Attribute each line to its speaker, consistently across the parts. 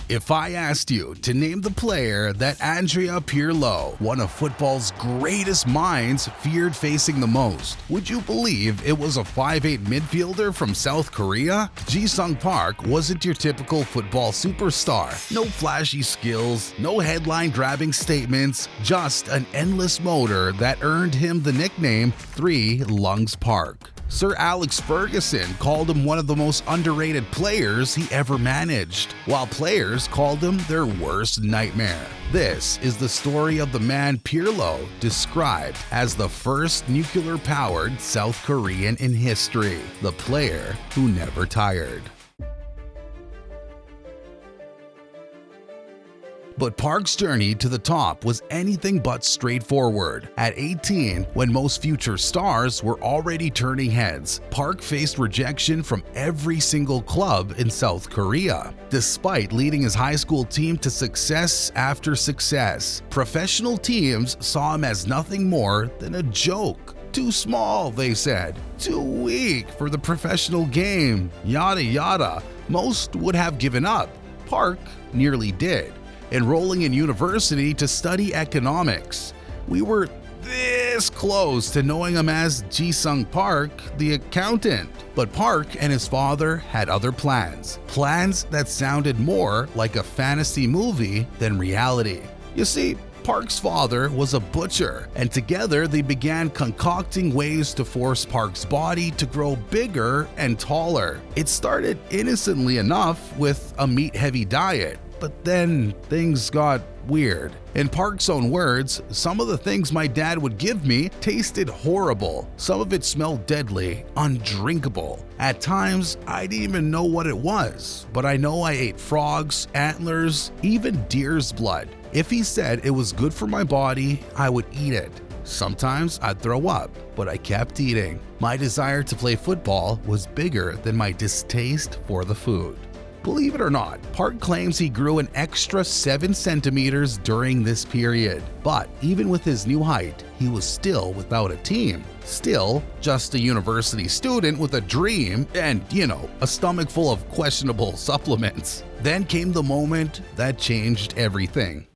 Speaker 1: If I asked you to name the player that Andrea Pirlo, one of football's greatest minds, feared facing the most, would you believe it was a 5'8" midfielder from South Korea? Ji-sung Park wasn't your typical football superstar. No flashy skills, no headline-grabbing statements, just an endless motor that earned him the nickname Three Lungs Park. Sir Alex Ferguson called him one of the most underrated players he ever managed, while players called him their worst nightmare. This is the story of the man Pirlo, described as the first nuclear-powered South Korean in history, the player who never tired. But Park's journey to the top was anything but straightforward. At 18, when most future stars were already turning heads, Park faced rejection from every single club in South Korea. Despite leading his high school team to success after success, professional teams saw him as nothing more than a joke. Too small, they said. Too weak for the professional game. Yada yada. Most would have given up. Park nearly did, enrolling in university to study economics. We were this close to knowing him as Ji-sung Park, the accountant. But Park and his father had other plans. Plans that sounded more like a fantasy movie than reality. You see, Park's father was a butcher, and together they began concocting ways to force Park's body to grow bigger and taller. It started innocently enough with a meat-heavy diet, but then things got weird. In Park's own words, "Some of the things my dad would give me tasted horrible. Some of it smelled deadly, undrinkable. At times, I didn't even know what it was, but I know I ate frogs, antlers, even deer's blood. If he said it was good for my body, I would eat it. Sometimes I'd throw up, but I kept eating. My desire to play football was bigger than my distaste for the food." Believe it or not, Park claims he grew an extra 7 centimeters during this period. But even with his new height, he was still without a team. Still just a university student with a dream and, a stomach full of questionable supplements. Then came the moment that changed everything.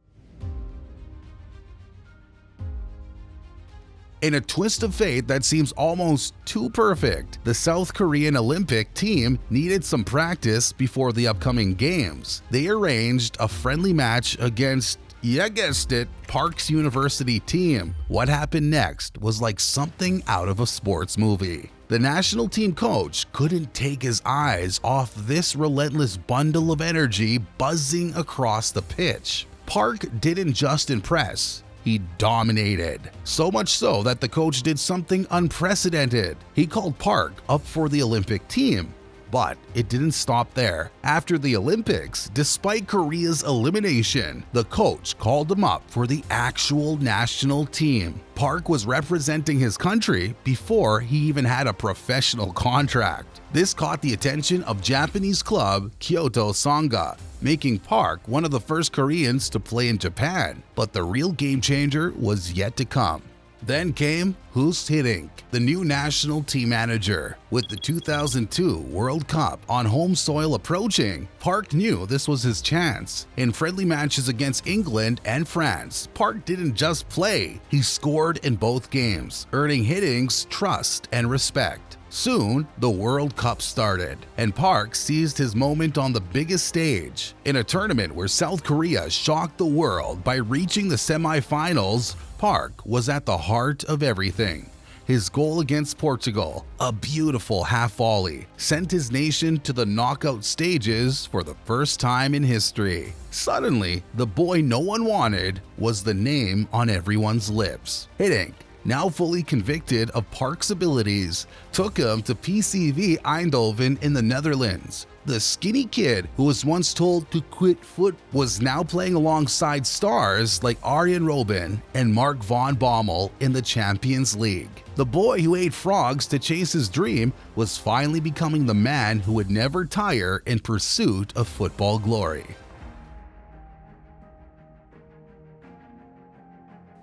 Speaker 1: In a twist of fate that seems almost too perfect, the South Korean Olympic team needed some practice before the upcoming games. They arranged a friendly match against, you guessed it, Park's university team. What happened next was like something out of a sports movie. The national team coach couldn't take his eyes off this relentless bundle of energy buzzing across the pitch. Park didn't just impress. He dominated. So much so that the coach did something unprecedented. He called Park up for the Olympic team. But it didn't stop there. After the Olympics, despite Korea's elimination, the coach called him up for the actual national team. Park was representing his country before he even had a professional contract. This caught the attention of Japanese club Kyoto Sanga, making Park one of the first Koreans to play in Japan. But the real game changer was yet to come. Then came Hus Hiddink, the new national team manager. With the 2002 World Cup on home soil approaching, Park knew this was his chance. In friendly matches against England and France, Park didn't just play, he scored in both games, earning Hiddink's trust and respect. Soon, the World Cup started, and Park seized his moment on the biggest stage. In a tournament where South Korea shocked the world by reaching the semifinals, Park was at the heart of everything. His goal against Portugal, a beautiful half volley, sent his nation to the knockout stages for the first time in history. Suddenly, the boy no one wanted was the name on everyone's lips. Hiddink, now fully convicted of Park's abilities, took him to PSV Eindhoven in the Netherlands. The skinny kid who was once told to quit foot was now playing alongside stars like Arjen Robben and Mark van Bommel in the Champions League. The boy who ate frogs to chase his dream was finally becoming the man who would never tire in pursuit of football glory.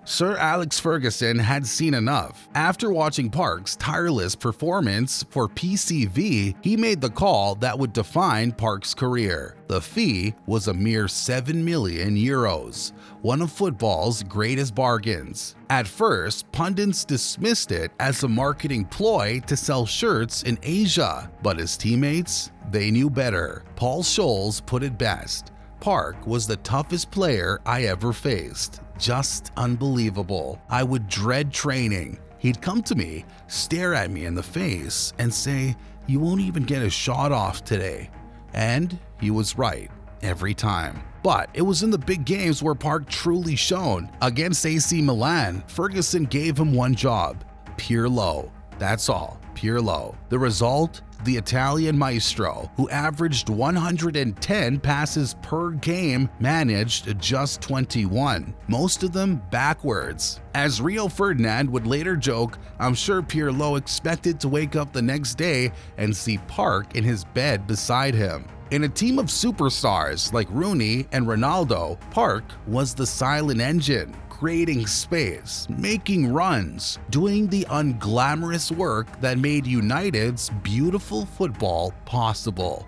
Speaker 1: Sir Alex Ferguson had seen enough. After watching Park's tireless performance for PCV, he made the call that would define Park's career. The fee was a mere 7 million euros, one of football's greatest bargains. At first, pundits dismissed it as a marketing ploy to sell shirts in Asia, but his teammates, they knew better. Paul Scholes put it best. Park was the toughest player I ever faced. Just unbelievable. I would dread training. He'd come to me, stare at me in the face, and say, "You won't even get a shot off today." And he was right, every time. But it was in the big games where Park truly shone. Against AC Milan, Ferguson gave him one job: Pirlo. That's all, Pirlo. The result? The Italian maestro, who averaged 110 passes per game, managed just 21, most of them backwards. As Rio Ferdinand would later joke, I'm sure Pirlo expected to wake up the next day and see Park in his bed beside him. In a team of superstars like Rooney and Ronaldo, Park was the silent engine, creating space, making runs, doing the unglamorous work that made United's beautiful football possible.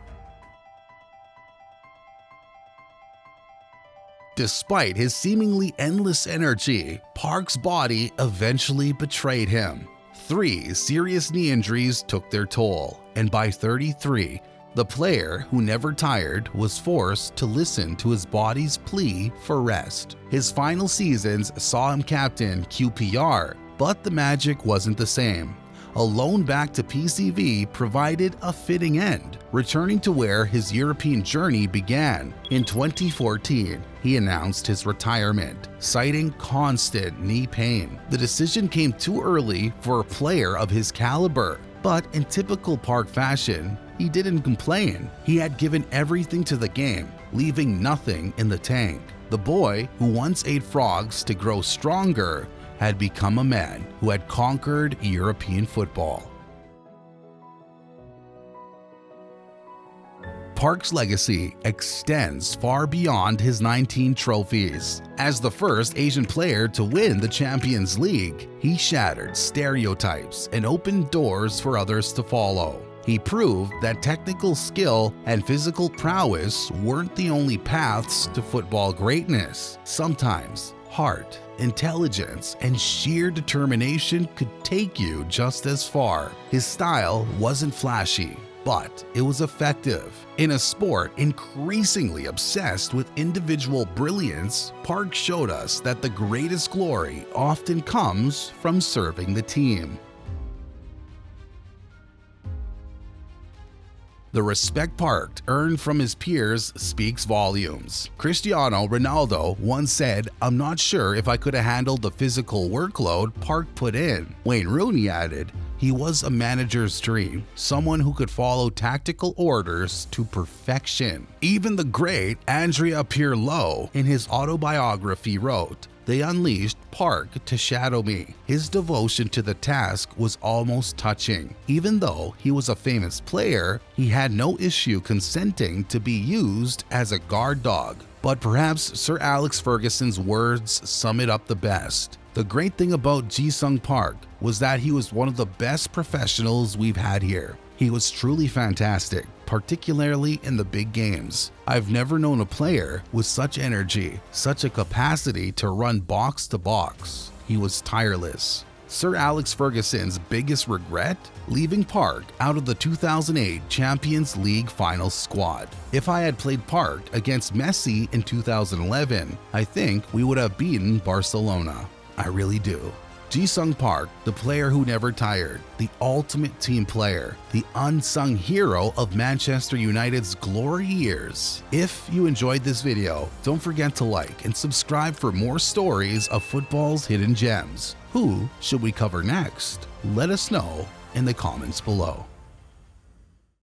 Speaker 1: Despite his seemingly endless energy, Park's body eventually betrayed him. 3 serious knee injuries took their toll, and by 33, the player who never tired was forced to listen to his body's plea for rest. His final seasons saw him captain QPR, but the magic wasn't the same. A loan back to PCV provided a fitting end, returning to where his European journey began. In 2014, he announced his retirement, citing constant knee pain. The decision came too early for a player of his caliber, but in typical Park fashion, he didn't complain. He had given everything to the game, leaving nothing in the tank. The boy who once ate frogs to grow stronger had become a man who had conquered European football. Park's legacy extends far beyond his 19 trophies. As the first Asian player to win the Champions League, he shattered stereotypes and opened doors for others to follow. He proved that technical skill and physical prowess weren't the only paths to football greatness. Sometimes, heart, intelligence, and sheer determination could take you just as far. His style wasn't flashy, but it was effective. In a sport increasingly obsessed with individual brilliance, Park showed us that the greatest glory often comes from serving the team. The respect Park earned from his peers speaks volumes. Cristiano Ronaldo once said, "I'm not sure if I could have handled the physical workload Park put in." Wayne Rooney added, "He was a manager's dream, someone who could follow tactical orders to perfection." Even the great Andrea Pirlo in his autobiography wrote, "They unleashed Park to shadow me. His devotion to the task was almost touching. Even though he was a famous player, he had no issue consenting to be used as a guard dog." But perhaps Sir Alex Ferguson's words sum it up the best. The great thing about Ji-sung Park was that he was one of the best professionals we've had here. He was truly fantastic, particularly in the big games. I've never known a player with such energy, such a capacity to run box to box. He was tireless. Sir Alex Ferguson's biggest regret? Leaving Park out of the 2008 Champions League final squad. If I had played Park against Messi in 2011, I think we would have beaten Barcelona. I really do. Ji-sung Park, the player who never tired, the ultimate team player, the unsung hero of Manchester United's glory years. If you enjoyed this video, don't forget to like and subscribe for more stories of football's hidden gems. Who should we cover next? Let us know in the comments below.